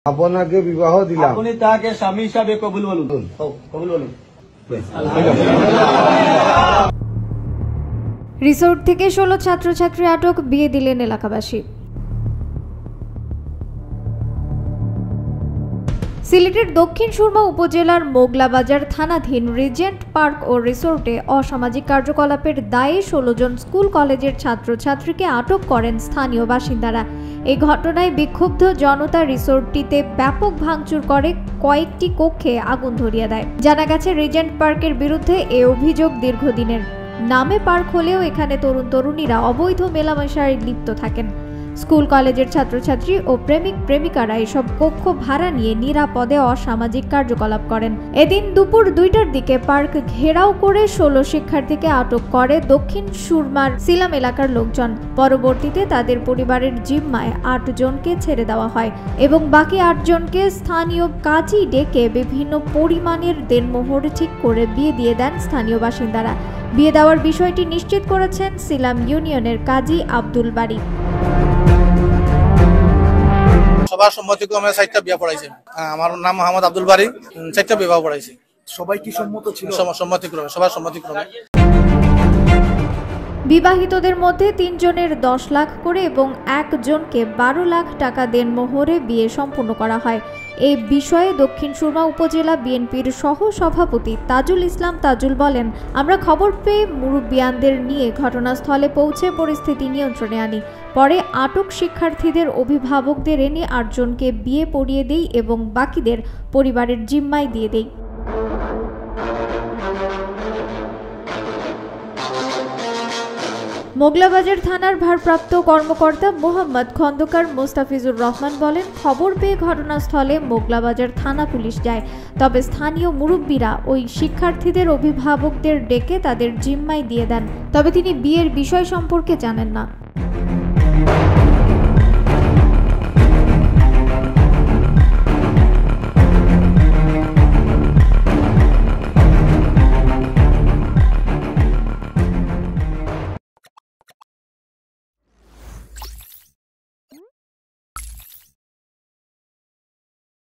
আপনাকে বিবাহ দিলাম, আপনি তাকে স্বামী হিসাবে কবুল বলুন। কবুল বলুন। রিসোর্ট থেকে 16 ছাত্রছাত্রী আটক, বিয়ে দিলেন এলাকাবাসী। সিলেটের দক্ষিণ সুরমা উপজেলার মোগলাবাজার থানাধীন রিজেন্ট পার্ক ও রিসোর্টে অসামাজিক কার্যকলাপের দায়ে 16 জন স্কুল কলেজের ছাত্রছাত্রীকে আটক করেন স্থানীয় বাসিন্দারা। এই ঘটনায় বিক্ষুব্ধ জনতা রিসোর্টটিতে ব্যাপক ভাঙচুর করে কয়েকটি কক্ষে আগুন ধরিয়ে দেয়। জানা গেছে, রিজেন্ট পার্কের বিরুদ্ধে এ অভিযোগ দীর্ঘদিনের। নামে পার্ক হলেও এখানে তরুণ তরুণীরা অবৈধ মেলামেশায় লিপ্ত থাকেন। স্কুল কলেজের ছাত্রছাত্রী ও প্রেমিক প্রেমিকারা এসব কক্ষ ভাড়া নিয়ে নিরাপদে অসামাজিক কার্যকলাপ করেন। এদিন দুপুর 2টার দিকে পার্ক ঘেরাও করে 16 শিক্ষার্থীকে আটক করে দক্ষিণ সুরমার সিলাম এলাকার লোকজন। পরবর্তীতে তাদের পরিবারের জিম্মায় 8 জনকে ছেড়ে দেওয়া হয় এবং বাকি 8 জনকে স্থানীয় কাজী ডেকে বিভিন্ন পরিমাণের দেনমোহর ঠিক করে বিয়ে দিয়ে দেন স্থানীয় বাসিন্দারা। বিয়ে দেওয়ার বিষয়টি নিশ্চিত করেছেন সিলাম ইউনিয়নের কাজী আব্দুল বারী। সবার সম্মতিক্রমে 4টা বিয়ে পড়াইছে। আমার নাম মোহাম্মদ আব্দুল বারী, 4টা বিবাহ পড়াইছে। সবাই কি সম্মত ছিল? সম্মতিক্রমে, সবার সম্মতিক্রমে। বিবাহিতদের মধ্যে 3 জনের 10 লাখ করে এবং 1 জনকে 12 লাখ টাকা দেনমোহরে বিয়ে সম্পন্ন করা হয়। এই বিষয়ে দক্ষিণ সুরমা উপজেলা বিএনপির সহ সভাপতি তাজুল ইসলাম তাজুল বলেন, আমরা খবর পেয়ে মুরব্বিয়ানদের নিয়ে ঘটনাস্থলে পৌঁছে পরিস্থিতি নিয়ন্ত্রণে আনি। পরে আটক শিক্ষার্থীদের অভিভাবকদের এনে 8 জনকে বিয়ে পড়িয়ে দেই এবং বাকিদের পরিবারের জিম্মায় দিয়ে দেই। মোগলাবাজার থানার ভারপ্রাপ্ত কর্মকর্তা মোহাম্মদ খন্দকার মোস্তাফিজুর রহমান বলেন, খবর পেয়ে ঘটনাস্থলে মোগলাবাজার থানা পুলিশ যায়। তবে স্থানীয় মুরব্বীরা ওই শিক্ষার্থীদের অভিভাবকদের ডেকে তাদের জিম্মায় দিয়ে দেন। তবে তিনি বিয়ের বিষয় সম্পর্কে জানেন না।